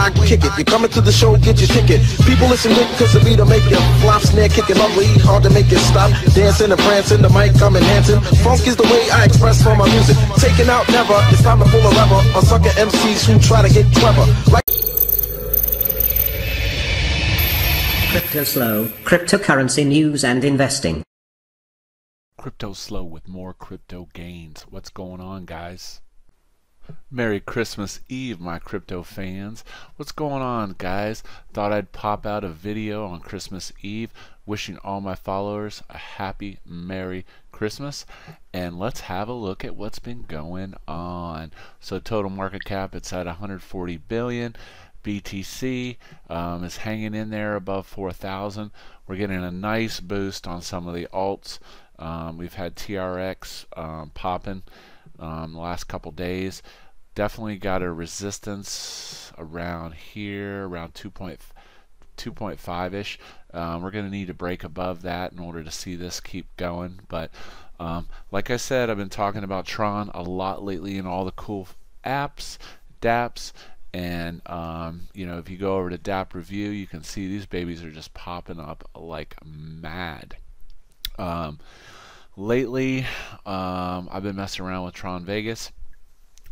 I kick it. You coming to the show, get your ticket. People listen quick cause the beat'll make you flop. Snare kicking ugly, hard to make it stop. Dancing and prancing, the mic I'm enhancing. Funk is the way I express for my music. Taking out never, it's time to pull a lever on sucker MCs who try to get clever. Like CryptoSlo, cryptocurrency news and investing. CryptoSlo with more crypto gains. What's going on, guys? Merry Christmas Eve, my crypto fans. What's going on, guys? Thought I'd pop out a video on Christmas Eve wishing all my followers a happy Merry Christmas, and let's have a look at what's been going on. So total market cap, it's at 140 billion. BTC is hanging in there above 4,000. We're getting a nice boost on some of the alts. We've had TRX popping the last couple days. Definitely got a resistance around here, around 2.5-ish. We're going to need to break above that in order to see this keep going. But like I said, I've been talking about Tron a lot lately in all the cool apps, dApps. And you know, if you go over to dApp Review, you can see these babies are just popping up like mad. Lately, I've been messing around with Tron Vegas.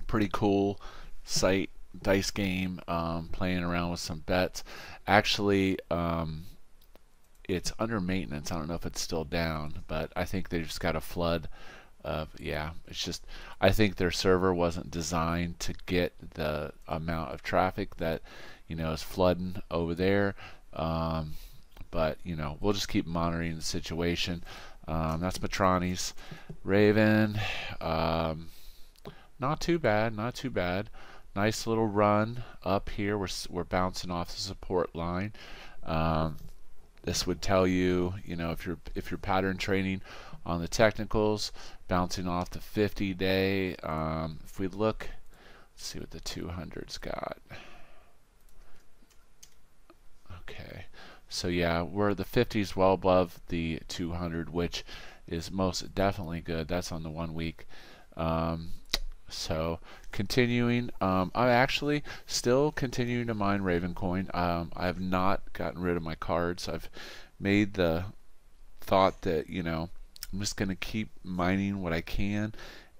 Pretty cool site, dice game, playing around with some bets. Actually, it's under maintenance. I don't know if it's still down, but I think they just got a flood of, yeah, it's just, I think their server wasn't designed to get the amount of traffic that, you know, is flooding over there. But, you know, we'll just keep monitoring the situation. That's Matroni's. Raven, not too bad, not too bad. Nice little run up here. We're bouncing off the support line. This would tell you, you know, if you're pattern trading on the technicals, bouncing off the 50-day. If we look, let's see what the 200's got. Okay, so yeah, we're the 50's well above the 200, which is most definitely good. That's on the 1 week. So continuing, I'm actually still continuing to mine Ravencoin. I have not gotten rid of my cards. I've made the thought that, you know, I'm just going to keep mining what I can,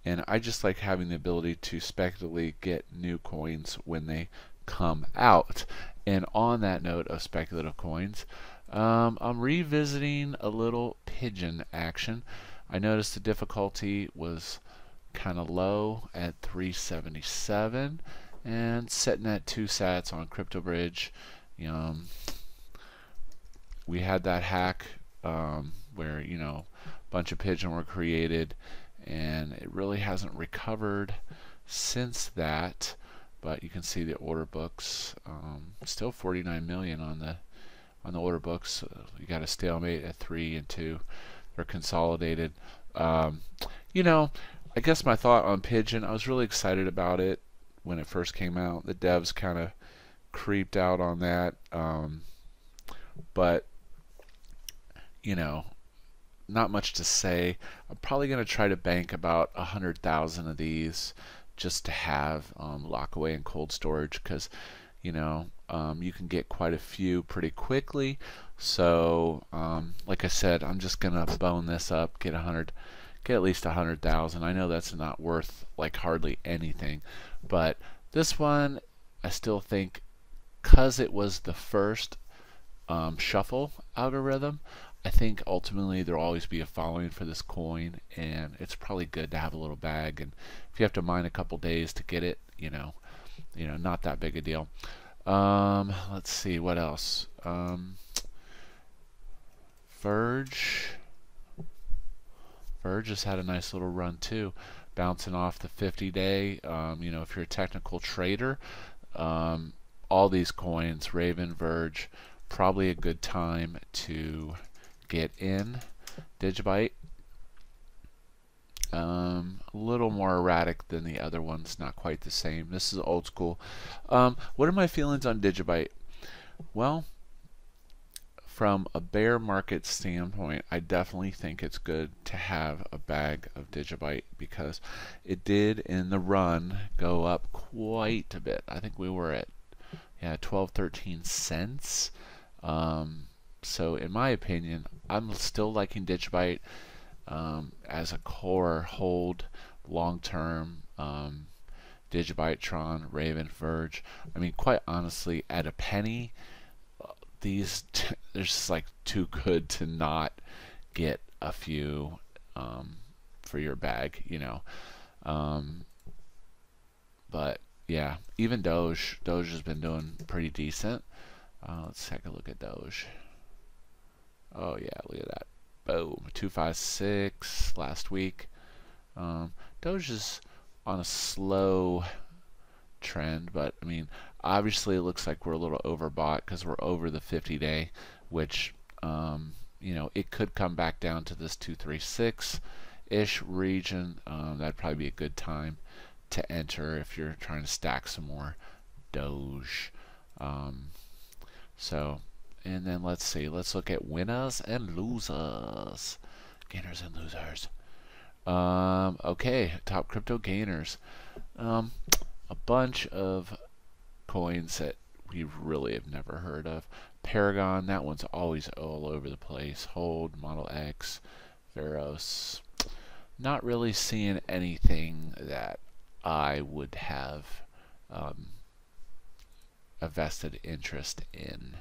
and I just like having the ability to speculatively get new coins when they come out. And on that note of speculative coins, I'm revisiting a little pigeon action. I noticed the difficulty was kind of low at 377 and setting at 2 sats on CryptoBridge. We had that hack where, you know, a bunch of pigeon were created, and it really hasn't recovered since that. But you can see the order books, still 49 million on the order books. You got a stalemate at 3 and 2. They're consolidated. You know, I guess my thought on pigeon, I was really excited about it when it first came out. The devs kind of creeped out on that, but you know, not much to say. I'm probably going to try to bank about 100,000 of these just to have lock away in cold storage, because you know, you can get quite a few pretty quickly. So like I said, I'm just gonna bone this up, get at least 100,000. I know that's not worth like hardly anything, but this one I still think, because it was the first shuffle algorithm, I think ultimately there'll always be a following for this coin, and it's probably good to have a little bag. And if you have to mine a couple days to get it, you know, not that big a deal. Let's see what else. Verge has had a nice little run too, bouncing off the 50-day. You know, if you're a technical trader, all these coins, Raven, Verge, probably a good time to get in. Digibyte, a little more erratic than the other ones, not quite the same. This is old school. What are my feelings on Digibyte? Well, from a bear market standpoint, I definitely think it's good to have a bag of Digibyte, because it did in the run go up quite a bit. I think we were at yeah, 12, 13 cents. So in my opinion, I'm still liking Digibyte as a core hold long term. Digibyte, Tron, Raven, Verge. I mean, quite honestly, at a penny, these they're just like too good to not get a few for your bag, you know. But yeah, even Doge has been doing pretty decent. Let's take a look at Doge. Oh yeah, look at that. Boom, 256 last week. Doge is on a slow trend, but I mean, obviously it looks like we're a little overbought because we're over the 50-day, which you know, it could come back down to this 236-ish region. That'd probably be a good time to enter if you're trying to stack some more Doge. So, and then let's see, let's look at winners and losers, gainers and losers. Okay, top crypto gainers. A bunch of coins that we really have never heard of. Paragon, that one's always all over the place. Hold, Model X, Veros. Not really seeing anything that I would have a vested interest in.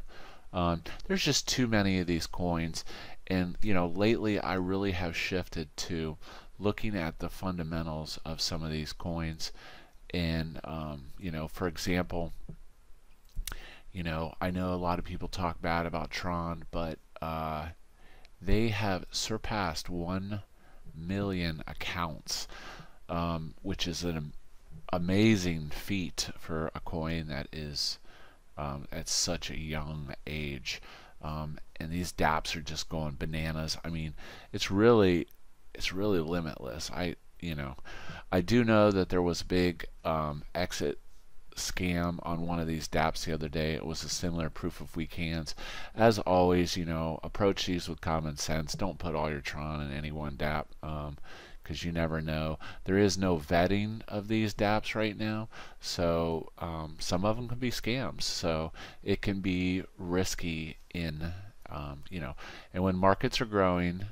There's just too many of these coins, and you know, lately I really have shifted to looking at the fundamentals of some of these coins. And you know, for example, you know, I know a lot of people talk bad about Tron, but they have surpassed 1 million accounts, which is an amazing feat for a coin that is at such a young age. And these dApps are just going bananas. I mean, it's really limitless. You know, I do know that there was a big exit scam on one of these dApps the other day. It was a similar proof of weak hands. As always, you know, approach these with common sense. Don't put all your Tron in any one dApp, because you never know. There is no vetting of these dApps right now, so some of them can be scams. So it can be risky in, you know, and when markets are growing,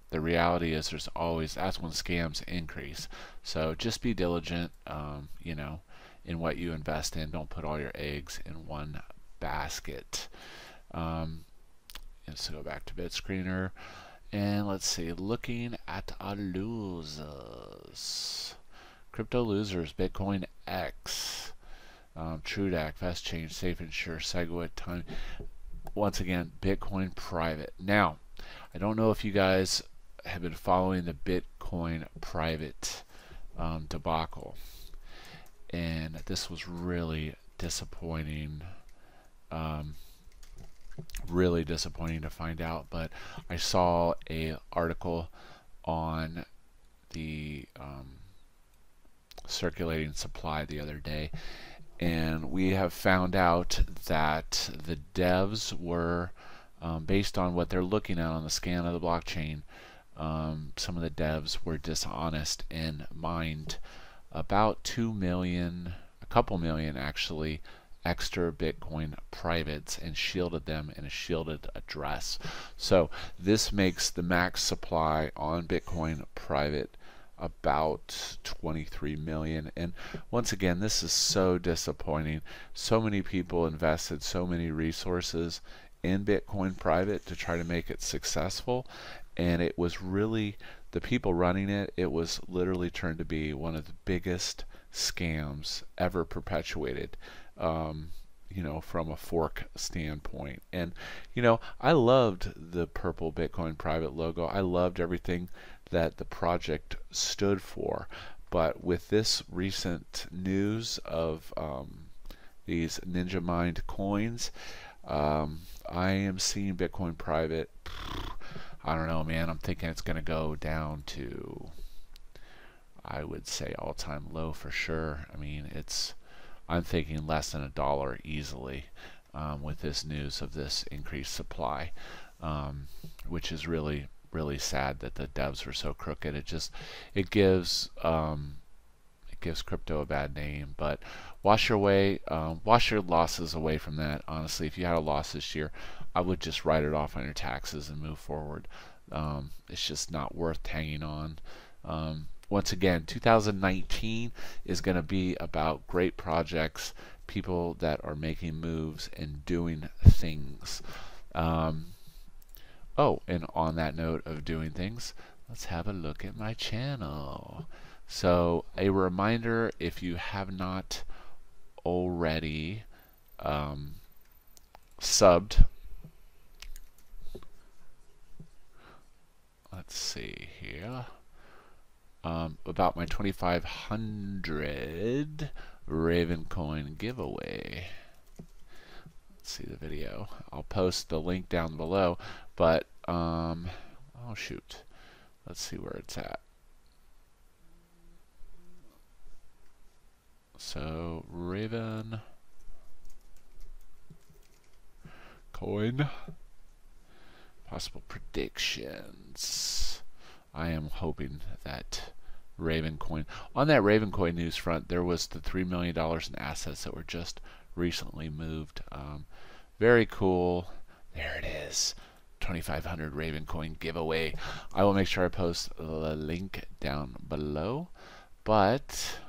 the reality is that's when scams increase. So just be diligent, you know, in what you invest in. Don't put all your eggs in one basket. Let's go back to BitScreener, and let's see, looking at our losers. Crypto losers: Bitcoin X, TrueDAC, Fast Change, Safe and Sure, Segwit, Time. Once again, Bitcoin private. Now, I don't know if you guys have been following the Bitcoin private debacle, and this was really disappointing. Really disappointing to find out, but I saw a article on the circulating supply the other day, and we have found out that the devs were, based on what they're looking at on the scan of the blockchain, some of the devs were dishonest and mined about 2 million, a couple million actually, extra Bitcoin privates and shielded them in a shielded address. So this makes the max supply on Bitcoin private about 23 million. And once again, this is so disappointing. So many people invested so many resources in Bitcoin private to try to make it successful, and it was really, the people running it, it was literally turned to be one of the biggest scams ever perpetuated, you know, from a fork standpoint. And you know, I loved the purple Bitcoin private logo. I loved everything that the project stood for, but with this recent news of these ninja mined coins, I am seeing Bitcoin private, I don't know, man, I'm thinking it's going to go down to, I would say, all-time low for sure. I mean, I'm thinking less than $1 easily, with this news of this increased supply, which is really, really sad that the devs were so crooked. It gives gives crypto a bad name. But wash your losses away from that. Honestly, if you had a loss this year, I would just write it off on your taxes and move forward. It's just not worth hanging on. Once again, 2019 is going to be about great projects, people that are making moves and doing things. Oh, and on that note of doing things, let's have a look at my channel. So a reminder, if you have not already subbed, let's see here, about my 2500 Raven coin giveaway. Let's see the video. I'll post the link down below, but oh shoot, let's see where it's at. So Raven coin possible predictions. I am hoping that Raven coin, on that Raven coin news front, there was the $3 million in assets that were just recently moved. Very cool. There it is. 2500 Raven coin giveaway. I will make sure I post the link down below. But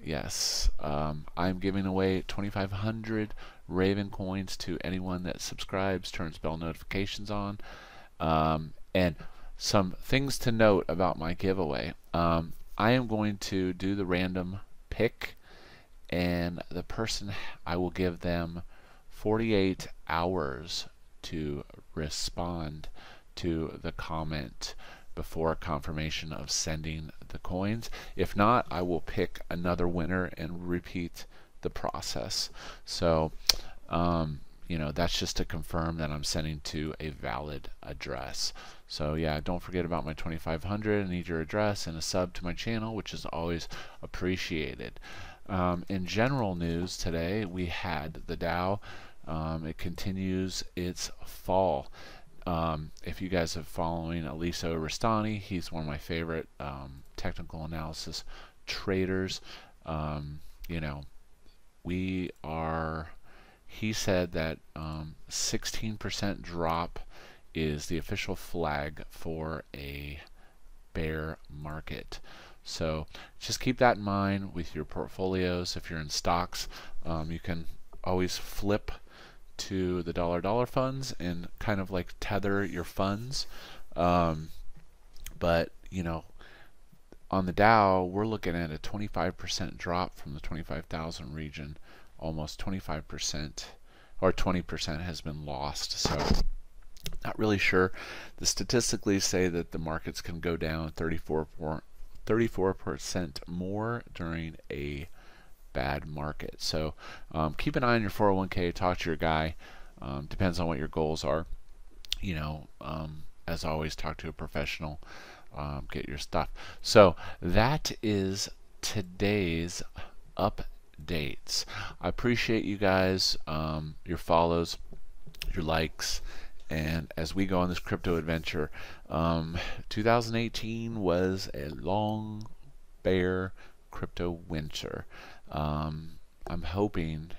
yes, I'm giving away 2500 Raven coins to anyone that subscribes, turns bell notifications on. And some things to note about my giveaway. I am going to do the random pick, and the person, I will give them 48 hours to respond to the comment before confirmation of sending the coins. If not, I will pick another winner and repeat the process. So you know, that's just to confirm that I'm sending to a valid address. So yeah, don't forget about my 2500. I need your address and a sub to my channel, which is always appreciated. In general news today, we had the Dow. It continues its fall. If you guys are following Aliso Rastani, he's one of my favorite technical analysis traders. You know, he said that 16% drop is the official flag for a bear market. So just keep that in mind with your portfolios. If you're in stocks, you can always flip to the dollar funds and kind of like tether your funds. But you know, on the Dow, we're looking at a 25% drop from the 25,000 region. Almost 25% or 20% has been lost. So not really sure. The statistically say that the markets can go down 34% more during a bad market. So keep an eye on your 401k. Talk to your guy. Depends on what your goals are. You know, as always, talk to a professional. Get your stuff. So that is today's updates. I appreciate you guys, your follows, your likes, and as we go on this crypto adventure, 2018 was a long bear crypto winter. I'm hoping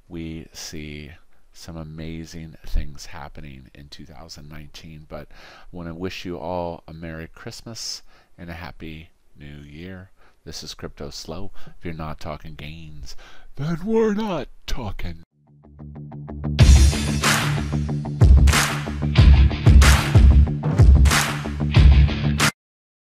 we see some amazing things happening in 2019, but I want to wish you all a Merry Christmas and a Happy New Year. This is CryptoSlo. If you're not talking gains, then we're not talking.